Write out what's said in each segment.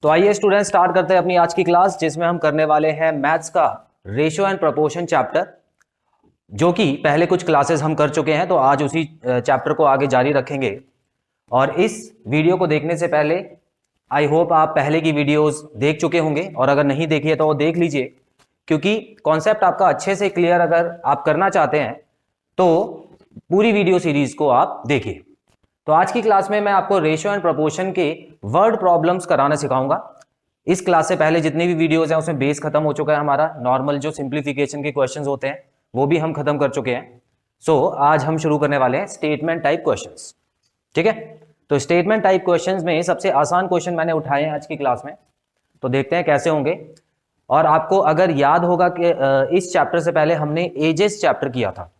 तो आइए student start करते हैं अपनी आज की क्लास, जिसमें हम करने वाले हैं मैथ्स का रेशियो एंड प्रोपोर्शन चैप्टर, जो कि पहले कुछ क्लासेस हम कर चुके हैं। तो आज उसी चैप्टर को आगे जारी रखेंगे। और इस वीडियो को देखने से पहले आई होप आप पहले की वीडियोस देख चुके होंगे, और अगर नहीं देखी है तो वो देख लीजिए, क्योंकि कॉन्सेप्ट आपका अच्छे से क्लियर अगर आप करना चाहते हैं तो पूरी वीडियो सीरीज को आप देखिए। तो आज की क्लास में मैं आपको रेशियो एंड प्रोपोर्शन के वर्ड प्रॉब्लम्स कराना सिखाऊंगा। इस क्लास से पहले जितनी भी वीडियोस हैं उसमें बेस खत्म हो चुका है हमारा। नॉर्मल जो सिंप्लीफिकेशन के क्वेश्चंस होते हैं वो भी हम खत्म कर चुके हैं। सो आज हम शुरू करने वाले हैं स्टेटमेंट टाइप क्वेश्चंस। ठीक है, तो स्टेटमेंट टाइप क्वेश्चंस में सबसे आसान क्वेश्चन मैंने उठाए हैं आज की क्लास में, तो देखते हैं कैसे होंगे। और आपको अगर याद होगा कि इस चैप्टर से पहले हमने एजेस चैप्टर किया था,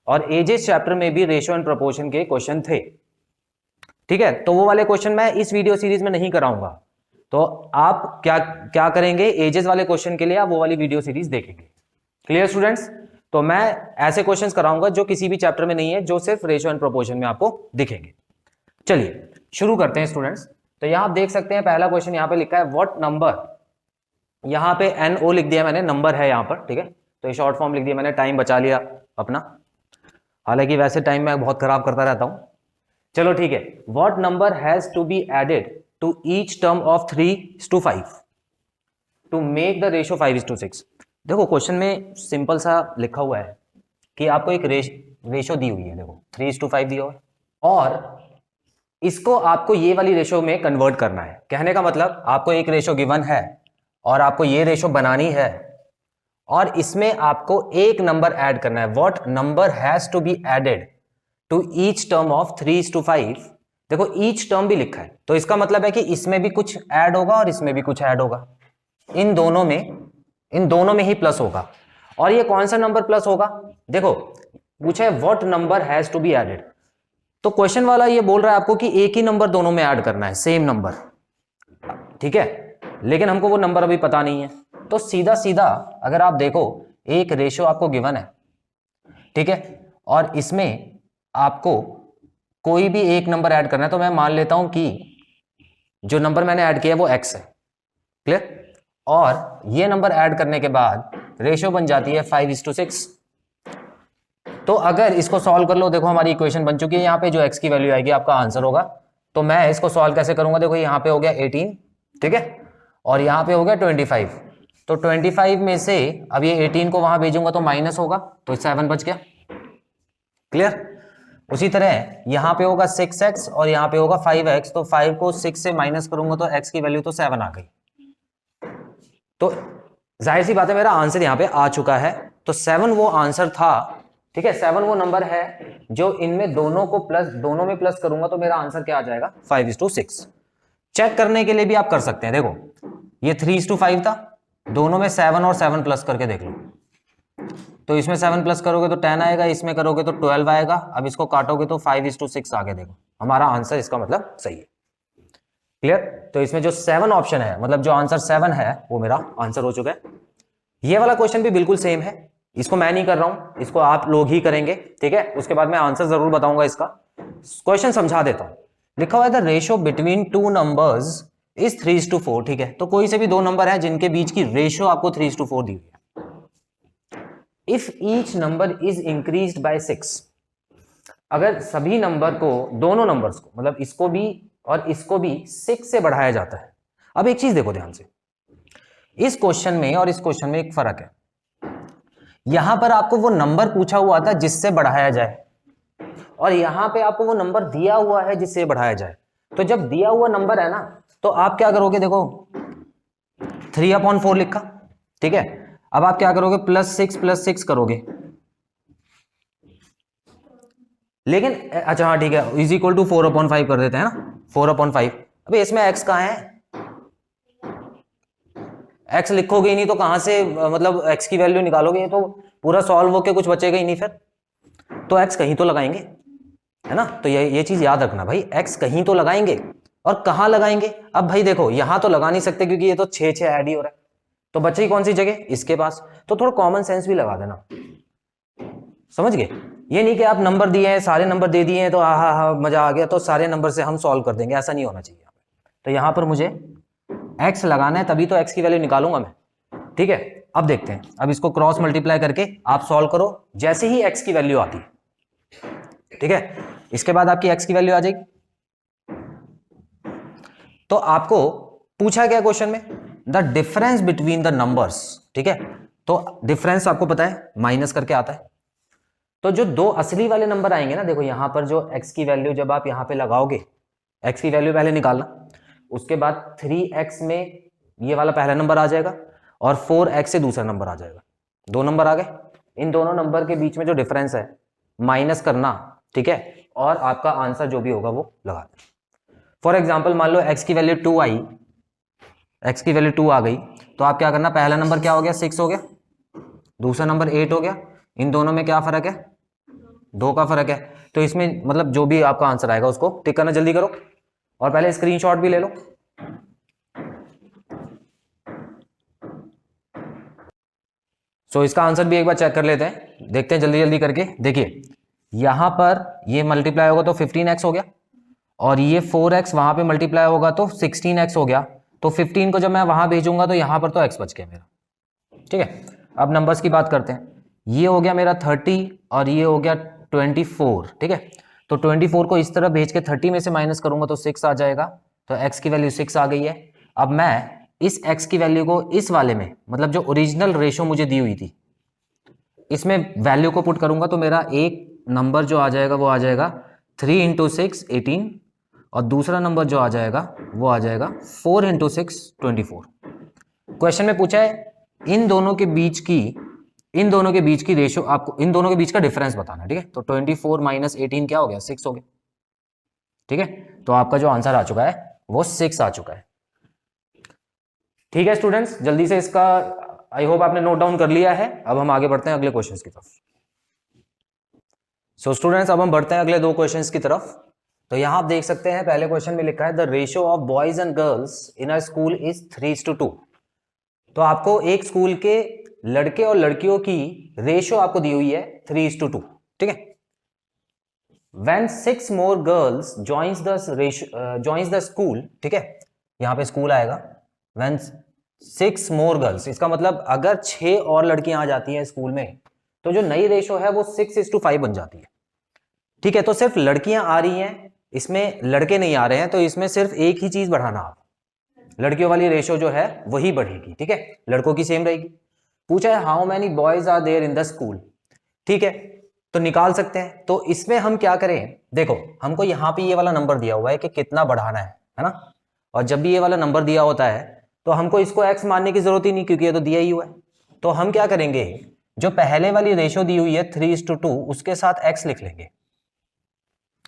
और एजेस चैप्टर में भी रेशियो एंड प्रोपोर्शन के क्वेश्चन थे। ठीक है, तो वो वाले क्वेश्चन मैं इस वीडियो सीरीज में नहीं कराऊंगा। तो आप क्या करेंगे, एजेस वाले क्वेश्चन के लिए आप वो वाली वीडियो सीरीज देखेंगे। Clear students? तो मैं ऐसे क्वेश्चंस कराऊंगा जो किसी भी चैप्टर में नहीं है, जो सिर्फ रेशियो एंड प्रोपोर्शन में आपको दिखेंगे। चलिए शुरू करते हैं स्टूडेंट्स। तो यहां आप देख सकते हैं पहला क्वेश्चन यहां पे लिखा है व्हाट नंबर, यहां पे NO लिख दिया मैंने, नंबर है यहां पर। ठीक है, तो ये शॉर्ट फॉर्म लिख दिया मैंने, टाइम बचा लिया अपना। हालांकि वैसे टाइम मैं बहुत खराब करता रहता हूं। चलो ठीक है, what number has to be added to each term of 3:5 to make the ratio 5:6। देखो क्वेश्चन में सिंपल सा लिखा हुआ है कि आपको एक रेशियो दी हुई है, देखो 3:5 दिया हुआ है, और इसको आपको ये वाली रेशियो में कन्वर्ट करना है। कहने का मतलब आपको एक रेशियो गिवन है और आपको ये रेशियो बनानी है, और इसमें आपको एक नंबर ऐड करना है। What number has to be added to each term of 3:5। देखो ईच टर्म भी लिखा है, तो इसका मतलब है कि इसमें भी कुछ ऐड होगा और इसमें भी कुछ ऐड होगा। इन दोनों में ही प्लस होगा। और ये कौन सा नंबर प्लस होगा? देखो पूछा है what number has to be added, तो क्वेश्चन वाला ये बोल रहा है आपको कि एक ही नंबर दोनों में ऐड करना है, सेम नंबर। ठीक है, लेकिन हमको वो नंबर अभी पता नहीं है। तो सीधा सीधा अगर आप देखो, एक रेशियो आपको गिवन है, ठीक है, और इसमें आपको कोई भी एक नंबर ऐड करना है। तो मैं मान लेता हूं कि जो नंबर मैंने ऐड किया है वो x है। क्लियर? और ये नंबर ऐड करने के बाद रेशियो बन जाती है 5:6। तो अगर इसको सॉल्व कर लो, देखो हमारी इक्वेशन बन चुकी है। यहाँ पे जो x की वैल्यू आएगी आपका आंसर होगा। तो मैं इसको सॉल्व कैसे करूंगा? देखो यहाँ पे हो गया 18, ठीक है, और यहाँ पे हो गया 25। तो 25 में से अब ये 18 को वहां भेजूंगा तो माइनस होगा, तो 7 बच गया। क्लियर? उसी तरह यहां पे होगा 6x और यहां पे होगा 5x, तो 5 को 6 से माइनस करूंगा तो x की वैल्यू तो 7 आ गई। तो जाहिर सी बात है मेरा आंसर यहां पे आ चुका है। तो 7 वो आंसर था। ठीक है, 7 वो नंबर है जो इनमें दोनों में प्लस करूंगा तो मेरा आंसर क्या आ जाएगा? 5:6। चेक करने के लिए भी आप कर सकते हैं। देखो ये 3:5 था, दोनों में 7 और 7 प्लस करके देख लो। तो इसमें 7 प्लस करोगे तो 10 आएगा, इसमें करोगे तो 12 आएगा। अब इसको काटोगे तो 5:6 आगे। देखो हमारा आंसर इसका मतलब सही है। क्लियर? तो इसमें जो 7 ऑप्शन है, मतलब जो आंसर 7 है वो मेरा आंसर हो चुका है। ये वाला क्वेश्चन भी बिल्कुल सेम है, इसको मैं नहीं कर रहा हूं, इसको आप लोग ही करेंगे। ठीक है, उसके बाद मैं आंसर जरूर बताऊंगा इसका। क्वेश्चन समझा देता हूं। लिखा हुआ है the ratio between two numbers is 3:4। ठीक है, तो कोई से भी दो नंबर है जिनके बीच की रेशियो आपको 3:4 दी हुई है। If each number is increased by 6, अगर सभी नंबर को, दोनों नंबर्स को, मतलब इसको भी और इसको भी 6 से बढ़ाया जाता है। अब एक चीज देखो ध्यान से, इस क्वेश्चन में और इस क्वेश्चन में एक फर्क है। यहां पर आपको वो नंबर पूछा हुआ था जिससे बढ़ाया जाए, और यहां पे आपको वो नंबर दिया हुआ है जिससे बढ़ाया जाए। तो जब दिया हुआ नंबर है ना, तो आप क्या करोगे? देखो 3/4 लिखा, ठीक है, अब आप क्या करोगे? +6 करोगे। लेकिन अच्छा हाँ ठीक है, इज इक्वल टू 4/5 कर देते हैं ना, 4/5। अबे इसमें x कहां है? x लिखोगे ही नहीं तो कहां से मतलब x की वैल्यू निकालोगे? ये तो पूरा सॉल्व होके कुछ बचेगा ही नहीं फिर। तो x कहीं तो लगाएंगे, है ना? तो ये चीज याद रखना भाई, x कहीं तो लगाएंगे। और कहां लगाएंगे? अब भाई देखो यहां तो लगा नहीं सकते क्योंकि ये तो 6 ऐड ही हो रहा है, तो बची कौन सी जगह? इसके पास। तो थोड़ा कॉमन सेंस भी लगा देना, समझ गए? ये नहीं कि आप नंबर दिए हैं, सारे नंबर दे दिए हैं तो हा मजा आ गया तो सारे नंबर से हम सॉल्व कर देंगे, ऐसा नहीं होना चाहिए। तो यहां पर मुझे x लगाना है तभी तो x की वैल्यू निकालूंगा मैं, ठीक है। अब देखते हैं, अब इसको क्रॉस मल्टीप्लाई करके आप सॉल्व करो, जैसे ही x की वैल्यू आती है, ठीक है, इसके बाद आपकी x की वैल्यू आ जाएगी। तो आपको पूछा गया क्वेश्चन में the difference between the numbers, ठीक है। तो डिफरेंस आपको पता है माइनस करके आता है। तो जो दो असली वाले नंबर आएंगे ना, देखो यहां पर जो x की वैल्यू जब आप यहां पे लगाओगे, x की वैल्यू पहले निकालना, उसके बाद 3x में ये वाला पहला नंबर आ जाएगा और 4x से दूसरा नंबर आ जाएगा, दो नंबर आ गए। इन दोनों नंबर के बीच में जो डिफरेंस है माइनस करना, ठीक है, और आपका आंसर जो भी होगा वो लगा देना। फॉर एग्जाम्पल मान लो x की वैल्यू 2 आई, x की वैल्यू 2 आ गई, तो आप क्या करना, पहला नंबर क्या हो गया 6 हो गया, दूसरा नंबर 8 हो गया, इन दोनों में क्या फर्क है, 2 का फर्क है। तो इसमें मतलब जो भी आपका आंसर आएगा उसको टिक करना, जल्दी करो और पहले स्क्रीनशॉट भी ले लो। सो इसका आंसर भी एक बार चेक कर लेते हैं, देखते हैं जल्दी जल्दी करके। देखिए यहां पर ये मल्टीप्लाई होगा तो 15x हो गया, और ये 4x वहां पे मल्टीप्लाई होगा तो 16x हो गया। तो 15 को जब मैं वहां भेजूंगा तो यहां पर तो x बच गया मेरा, ठीक है। अब नंबर्स की बात करते हैं, ये हो गया मेरा 30 और ये हो गया 24, ठीक है। तो 24 को इस तरह भेज के 30 में से माइनस करूंगा तो 6 आ जाएगा, तो x की वैल्यू 6 आ गई है। अब मैं इस x की वैल्यू को इस वाले में, मतलब जो ओरिजिनल रेशो मुझे दी हुई थी, इसमें वैल्यू को पुट करूंगा तो मेरा एक नंबर जो आ जाएगा वो आ जाएगा 3 × 6 18, और दूसरा नंबर जो आ जाएगा वो आ जाएगा 4 × 6 24। क्वेश्चन में पूछा है इन दोनों के बीच की रेशो, आपको इन दोनों के बीच का डिफरेंस बताना, ठीक है। तो 24 - 18 क्या हो गया, 6 हो गया, ठीक है। तो आपका जो आंसर आ चुका है वो 6 आ चुका है, ठीक है स्टूडेंट्स। जल्दी से इसका आई होप आपने नोट डाउन कर लिया है। अब हम आगे बढ़ते हैं अगले क्वेश्चंस की तरफ। सो स्टूडेंट्स अब हम बढ़ते हैं अगले दो क्वेश्चंस की तरफ। तो यहां आप देख सकते हैं पहले क्वेश्चन में लिखा है the ratio of boys and girls in a school is 3:2। तो आपको एक स्कूल के लड़के और लड़कियों की रेशियो आपको दी हुई है 3:2, ठीक है। When 6 more girls joins the school, ठीक है, यहां पे स्कूल आएगा। When 6 more girls, इसका मतलब अगर 6 और लड़कियां आ जाती हैं स्कूल में तो जो नई रेशो है वो 6:5 बन जाती है, ठीक है। तो सिर्फ लड़कियां आ रही हैं, इसमें लड़के नहीं आ रहे हैं, तो इसमें सिर्फ एक ही चीज बढ़ाना, आप लड़कियों वाली रेशो जो है वही बढ़ेगी, ठीक है, लड़कों की सेम रहेगी। पूछा है how many boys are there in the school, ठीक है, तो निकाल सकते हैं। तो इसमें हम क्या करें, देखो हमको यहां पे ये वाला नंबर दिया हुआ है कि कितना बढ़ाना है ना, और जब भी ये वाला नंबर दिया होता है तो हमको इसको x मानने की जरूरत ही नहीं, क्योंकि ये तो दिया ही हुआ है। तो हम क्या करेंगे, जो पहले वाली रेशो दी हुई है 3:2 उसके साथ x लिख लेंगे,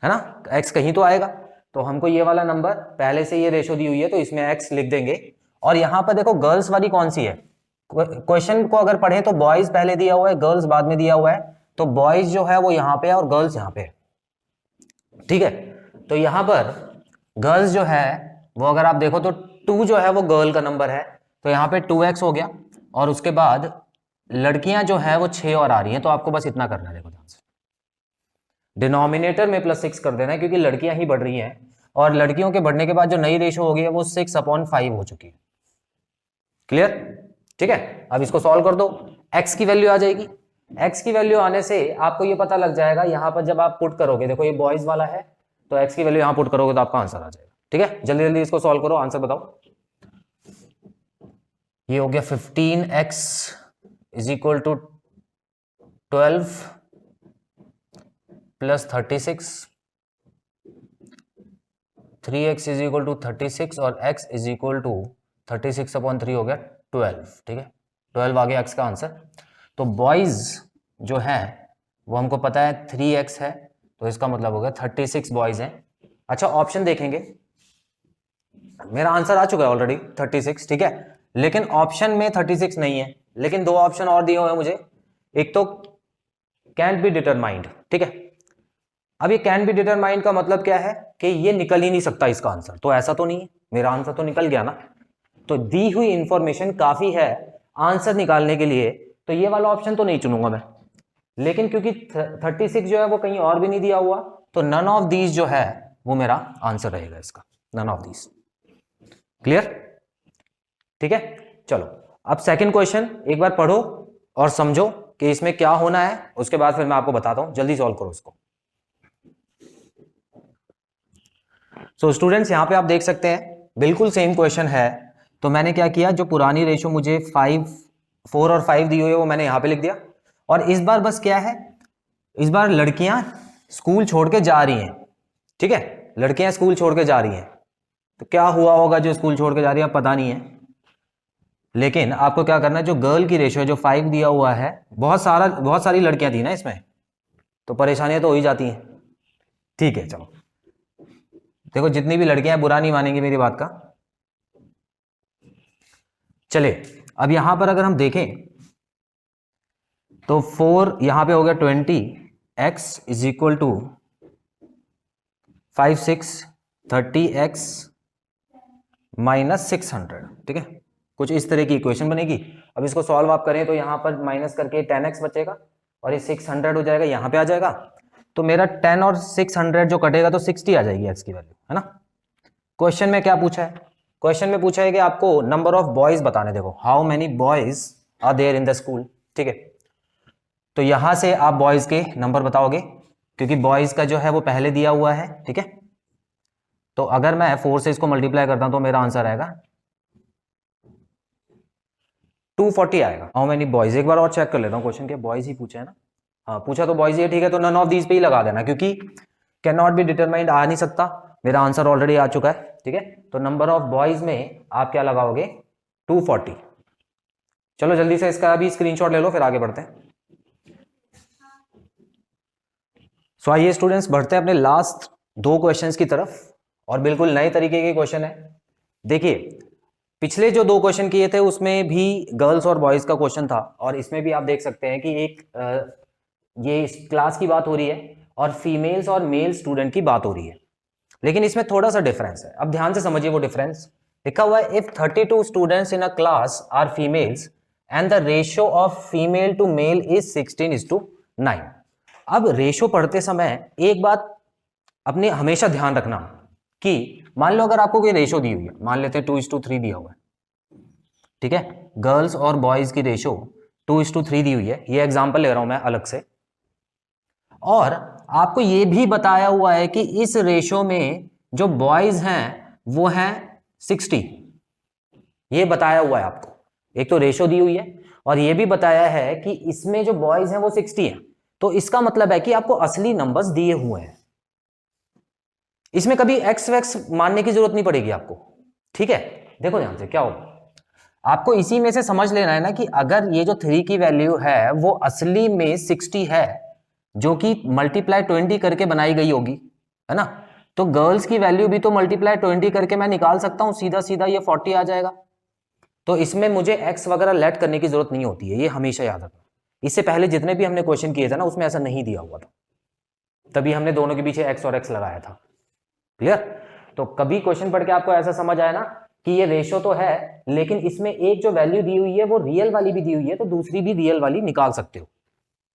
है ना, x कहीं तो आएगा। तो हमको ये वाला नंबर पहले से ये रेशो दी हुई है तो इसमें x लिख देंगे। और यहां पर देखो गर्ल्स वाली कौन सी है, क्वेश्चन को अगर पढ़े तो बॉयज पहले दिया हुआ है, गर्ल्स बाद में दिया हुआ है, तो बॉयज जो है वो यहां पे है और गर्ल्स यहां पे है, ठीक है। तो यहां पर गर्ल्स जो है वो अगर आप देखो तो 2 जो है वो गर्ल का नंबर है, तो यहां पे 2x हो गया, और उसके बाद लड़कियां जो है वो 6 और आ रही हैं, तो आपको बस इतना करना है, देखो ध्यान से डिनोमिनेटर में +6 कर देना है, क्योंकि लड़कियां ही बढ़ रही हैं, और लड़कियों के बढ़ने के बाद जो नई रेशो हो गई है वो 6/5 हो चुकी है, क्लियर, ठीक है। अब इसको सॉल्व कर दो, x की वैल्यू आ जाएगी। x की वैल्यू आने से आपको ये पता लग जाएगा, यहां पर जब आप पुट करोगे, देखो ये बॉयज वाला है, तो x की वैल्यू यहां पुट करोगे तो आपका आंसर आ जाएगा, ठीक है। जल्दी जल्दी इसको सॉल्व करो, आंसर बताओ। ये हो गया 15x = 12 + 36, 3x = 36 और x = 36/3 हो गया 12, ठीक है, 12 आ गया x का आंसर। तो बॉयज जो है वो हमको पता है 3x है, तो इसका मतलब हो गया 36 बॉयज हैं। अच्छा ऑप्शन देखेंगे, मेरा आंसर आ चुका है ऑलरेडी 36, ठीक है, लेकिन ऑप्शन में 36 नहीं है, लेकिन दो ऑप्शन और दिए हुए हैं मुझे, एक तो कैंट बी डिटरमाइंड, ठीक है। अब ये कैन बी डिटरमाइंड का मतलब क्या है कि ये निकल ही नहीं सकता इसका आंसर, तो ऐसा तो नहीं है, मेरा आंसर तो निकल गया ना। तो दी हुई इंफॉर्मेशन काफी है आंसर निकालने के लिए, तो ये वाला ऑप्शन तो नहीं चुनूंगा मैं, लेकिन क्योंकि 36 जो है वो कहीं और भी नहीं दिया हुआ, तो नन ऑफ दीज जो है वो मेरा आंसर रहेगा इसका, नन ऑफ दीज, क्लियर। ठीक है, चलो अब सेकंड क्वेश्चन एक बार पढ़ो और समझो कि इसमें क्या होना है, उसके बाद फिर मैं आपको बताता हूं, जल्दी सॉल्व करो इसको। सो स्टूडेंट्स यहां पे आप देख सकते हैं बिल्कुल सेम क्वेश्चन है। तो मैंने क्या किया, जो पुरानी रेशो मुझे 4 और 5 दी हुई है वो मैंने यहां पे लिख दिया। और इस बार बस क्या है, इस बार लड़कियां स्कूल छोड़ के जा रही हैं, ठीक है, लड़कियां स्कूल छोड़ के जा रही हैं। तो क्या हुआ होगा जो स्कूल छोड़ के जा रही है पता नहीं है, लेकिन आपको क्या करना है, जो गर्ल की रेशो है जो 5 दिया हुआ है, बहुत सारी लड़कियां थी ना इसमें, तो परेशानियां तो हो ही जाती हैं। ठीक है, चलो देखो जितनी भी लड़कियां हैं बुरा नहीं मानेंगी मेरी बात का। चलिए अब यहां पर अगर हम देखें तो 4 यहां पे हो गया 20x is equal to 5 6 30x minus 600, ठीक है, कुछ इस तरह की इक्वेशन बनेगी। अब इसको सॉल्व आप करें तो यहां पर माइनस करके 10x बचेगा और ये 600 हो जाएगा, यहां पे आ जाएगा। तो मेरा 10 और 600 जो कटेगा तो 60 आ जाएगी x की वैल्यू, है ना। क्वेश्चन में क्या पूछा है, क्वेश्चन में पूछा है कि आपको नंबर ऑफ बॉयज बताने, देखो how many boys are there in the school, ठीक है। तो यहां से आप बॉयज के नंबर बताओगे, क्योंकि बॉयज का जो है वो पहले दिया हुआ है, ठीक है। तो अगर मैं 4 से इसको मल्टीप्लाई करता हूं तो मेरा आंसर आएगा 240 आएगा। हाउ मेनी बॉयज, एक बार और चेक कर लेता हूं क्वेश्चन के, बॉयज ही पूछा है ना, हाँ पूछा तो बॉयज ही है, ठीक है। तो नन ऑफ दीज पे ही लगा देना, क्योंकि कैन नॉट बी डिटरमाइंड आ नहीं सकता, मेरा आंसर ऑलरेडी आ चुका है, ठीक है। तो नंबर ऑफ बॉयज में आप क्या लगाओगे 240। चलो जल्दी से इसका अभी स्क्रीनशॉट ले लो फिर आगे बढ़ते हैं। सो आइए स्टूडेंट्स बढ़ते हैं अपने लास्ट 2 क्वेश्चंस की तरफ, और बिल्कुल नए तरीके के क्वेश्चन है। देखिए पिछले जो 2 क्वेश्चन किए थे उसमें भी गर्ल्स और बॉयज का क्वेश्चन था, और इसमें भी आप देख सकते हैं कि एक ये क्लास की बात हो रही है और फीमेल्स और मेल स्टूडेंट की बात हो रही है, लेकिन इसमें थोड़ा सा डिफरेंस है। अब ध्यान से समझिए वो डिफरेंस लिखा हुआ है, if 32 students in a class are females and the ratio of female to male is 16:9। अब रेशो पढ़ते समय एक बात अपने हमेशा ध्यान रखना कि मान लो अगर आपको कोई रेशो दी हुई है, मान लेते हैं 2:3 दिया हुआ है, ठीक है, गर्ल्स और बॉयज की रेशो 2:3 दी हुई है, ये एग्जांपल ले रहा हूं मैं अलग से। और आपको ये भी बताया हुआ है कि इस रेशो में जो बॉयज हैं वो हैं 60, ये बताया हुआ है आपको। एक तो रेशो दी हुई है और ये भी बताया है कि इसमें जो बॉयज हैं वो 60 हैं, तो इसका मतलब है कि आपको असली नंबर्स दिए हुए हैं, इसमें कभी एक्स वैक्स मानने की जरूरत नहीं पड़ेगी आपको, ठीक है। देखो ध्यान से क्या होगा, आपको इसी में से समझ लेना है ना कि अगर ये जो 3 की वैल्यू है वो असली में 60 है, जो कि मल्टीप्लाई 20 करके बनाई गई होगी, है ना, तो गर्ल्स की वैल्यू भी तो मल्टीप्लाई 20 करके मैं निकाल सकता हूं, सीधा सीधा ये 40 आ जाएगा। तो इसमें मुझे एक्स वगैरह लेट करने की जरूरत नहीं होती है, ये हमेशा याद रखना। इससे पहले जितने भी हमने क्वेश्चन किए थे ना उसमें ऐसा नहीं दिया हुआ था, तभी हमने दोनों के पीछे एक्स और एक्स लगाया था, क्लियर। तो कभी क्वेश्चन पढ़ के आपको ऐसा समझ आया ना कि ये रेशो तो है, लेकिन इसमें एक जो वैल्यू दी हुई है वो रियल वाली भी दी हुई है, तो दूसरी भी रियल वाली निकाल सकते हो,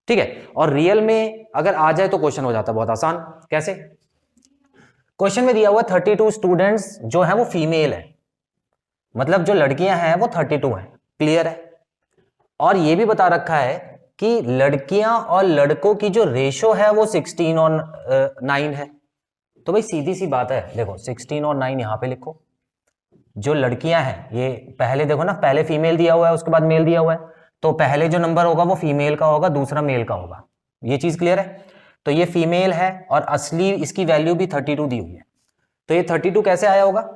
ठीक है। और रियल में अगर आ जाए तो क्वेश्चन हो जाता है बहुत आसान। कैसे, क्वेश्चन में दिया हुआ 32 स्टूडेंट्स जो है वो फीमेल है, मतलब जो लड़कियां हैं वो 32 हैं, क्लियर है। और ये भी बता रखा है कि लड़कियां और लड़कों की जो रेशो है वो 16 और 9 है। तो भाई सीधी सी बात है, देखो 16 और 9 यहां पे लिखो, जो लड़कियां हैं ये पहले देखो ना, पहले फीमेल दिया हुआ है उसके बाद मेल दिया हुआ है, तो पहले जो नंबर होगा वो फीमेल का होगा, दूसरा मेल का होगा, ये चीज क्लियर है। तो ये फीमेल है और असली इसकी वैल्यू भी 32 दी हुई है, तो ये 32 कैसे आया होगा,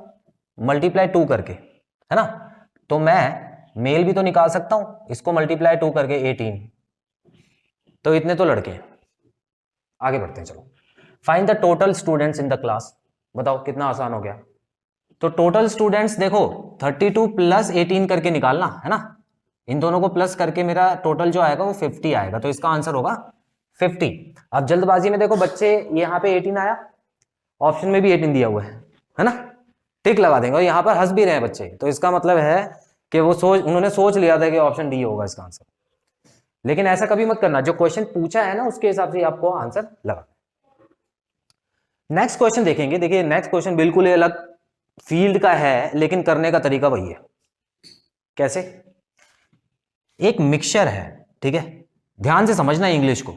मल्टीप्लाई 2 करके, है ना। तो मैं मेल भी तो निकाल सकता हूं, इसको मल्टीप्लाई 2 करके 18, तो इतने तो लड़के हैं। आगे बढ़ते हैं, चलो find the total students in the class, बताओ कितना आसान हो गया। तो टोटल स्टूडेंट्स देखो 32 प्लस 18 करके निकालना है ना, इन दोनों को प्लस करके मेरा टोटल जो आएगा वो 50 आएगा, तो इसका आंसर होगा 50। अब जल्दबाजी में देखो बच्चे, यहाँ पे 18 आया, ऑप्शन में भी 18 दिया हुआ है ना, टिक लगा देंगे, और यहाँ पर हंस भी रहे हैं बच्चे, तो इसका मतलब है कि वो उन्होंने सोच लिया था कि ऑप्शन डी होगा इसका आंसर। लेकिन ऐसा कभी मत करना, जो क्वेश्चन पूछा है ना उसके हिसाब से आपको आंसर लगा। नेक्स्ट क्वेश्चन देखेंगे, देखिए नेक्स्ट क्वेश्चन बिल्कुल अलग फील्ड का है लेकिन करने का तरीका वही है। कैसे? एक मिक्सचर है, ठीक है, ध्यान से समझना इंग्लिश को।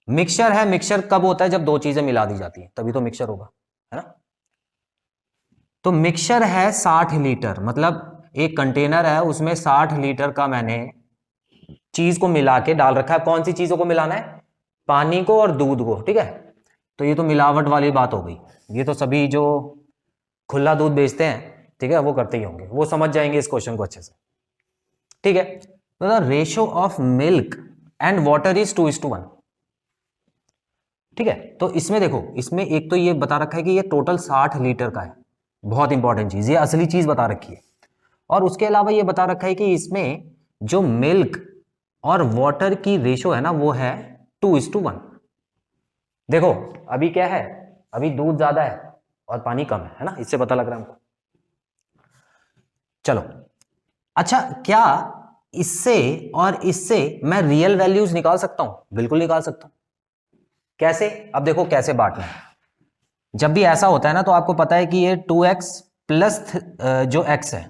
मिक्सचर है, मिक्सचर कब होता है? जब दो चीजें मिला दी जाती है, तभी तो मिक्सचर होगा, है ना? तो मिक्सचर है 60 लीटर, मतलब एक कंटेनर है, उसमें 60 लीटर का मैंने चीज को मिला के डाल रखा है। कौन सी चीजों को मिलाना है? पानी को और दूध को, ठीक है। तो ये तो मिलावट वाली बात हो गई, ये तो सभी जो खुला दूध बेचते हैं, ठीक है, वो करते ही होंगे, वो समझ जाएंगे इस क्वेश्चन को अच्छे से, ठीक है। तो the ratio of milk and water is 2:1, ठीक है। तो इसमें देखो, इसमें एक तो ये बता रखा है कि ये टोटल 60 लीटर का है, बहुत इंपॉर्टेंट चीज, ये असली चीज बता रखी है। और उसके अलावा ये बता रखा है कि इसमें जो मिल्क और वाटर की रेशो है ना, वो है 2:1। देखो अभी क्या है, अभी दूध ज्यादा है और पानी कम है ना, इससे पता लग रहा है हमको। चलो, अच्छा, क्या इससे और इससे मैं रियल वैल्यूज निकाल सकता हूं? बिल्कुल निकाल सकता हूं। कैसे? अब देखो कैसे बांटना है। जब भी ऐसा होता है ना, तो आपको पता है कि ये 2x प्लस जो x है,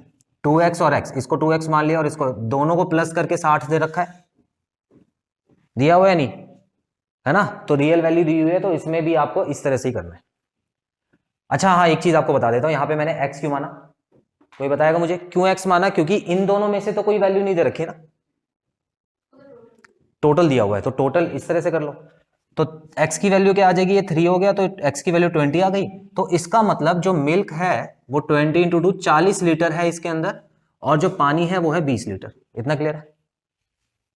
2x और x, इसको 2x मान लिया और इसको दोनों को प्लस करके 60 दे रखा है, दिया हुआ है नहीं, है ना? तो रियल वैल्यू दी हुई है, तो इसमें भी आपको इस तरह से ही करना है। अच्छा हाँ, एक चीज आपको बता देता हूं, यहां पे मैंने x क्यों माना? कोई बताएगा मुझे क्यों x माना? क्योंकि इन दोनों में से तो कोई वैल्यू नहीं दे रखी है ना, टोटल दिया हुआ है, तो टोटल इस तरह से कर लो। तो x की वैल्यू क्या आ जाएगी? ये 3 हो गया, तो x की वैल्यू 20 आ गई। तो इसका मतलब जो मिल्क है वो 20 × 2 40 लीटर है इसके अंदर, और जो पानी है वो है 20 लीटर। इतना क्लियर है?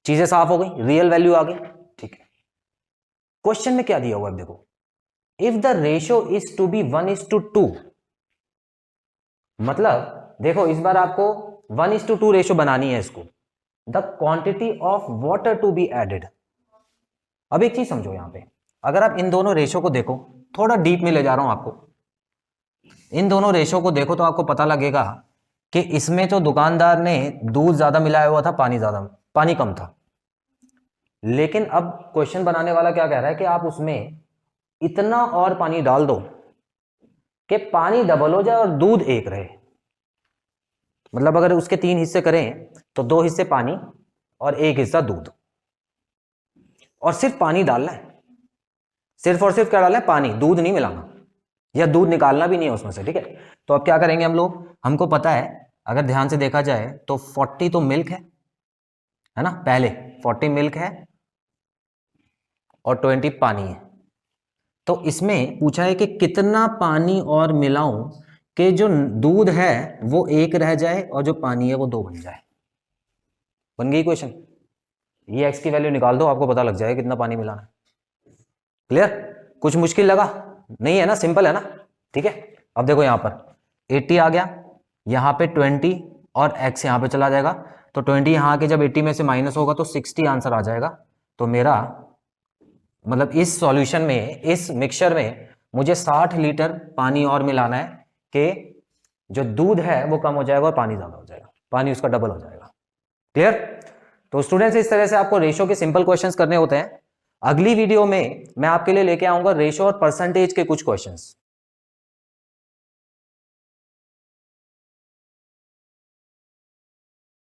चीजें साफ हो गई, रियल वैल्यू आ गई, ठीक है। क्वेश्चन में क्या दिया हुआ है देखो, if the ratio is to be 1:2, मतलब देखो इस बार आपको 1:2 रेशियो बनानी है इसको, the quantity of water to be added. अब एक चीज समझो यहां पे, अगर आप इन दोनों रेशो को देखो, थोड़ा डीप में ले जा रहा हूं आपको, इन दोनों रेशो को देखो तो आपको पता लगेगा कि इसमें तो दुकानदार ने दूध ज्यादा मिलाया हुआ था, पानी कम था। लेकिन अब क्वेश्चन बनाने वाला क्या कह रहा है कि आप उसमें इतना और पानी डाल दो कि पानी डबल हो जाए और दूध एक रहे। मतलब अगर उसके 3 हिस्से करें तो 2 हिस्से पानी और 1 हिस्सा दूध, और सिर्फ पानी डालना है, सिर्फ और सिर्फ क्या डालना है? पानी, दूध नहीं मिलाना, या दूध निकालना भी नहीं है उसमें से, ठीक है। तो अब क्या करेंगे हम लोग, हमको पता है, अगर ध्यान से देखा जाए तो 40 तो मिल्क है ना, पहले 40 मिल्क है और 20 पानी है। तो इसमें पूछा है कि कितना पानी और मिलाऊं कि जो दूध है वो 1 रह जाए और जो पानी है वो 2 बन जाए। बन गई क्वेश्चन। ये x की वैल्यू निकाल दो, आपको पता लग जाएगा कितना पानी मिलाना है। क्लियर? कुछ मुश्किल लगा? नहीं है ना, सिंपल है ना, ठीक है। अब देखो यहां पर 80 आ गया, यहां पे 20 और x यहां पे चला जाएगा, तो 20 यहां के जब 80 में से माइनस होगा तो 60 आंसर आ जाएगा। तो मेरा मतलब इस सॉल्यूशन में, इस मिक्सचर में मुझे 60 लीटर पानी और मिलाना है कि जो दूध है वो कम हो जाएगा और पानी ज्यादा हो जाएगा, पानी उसका डबल हो जाएगा। क्लियर? तो स्टूडेंट्स, इस तरह से आपको रेशो के सिंपल क्वेश्चंस करने होते हैं। अगली वीडियो में मैं आपके लिए लेके आऊंगा रेशो और परसेंटेज के कुछ क्वेश्चंस।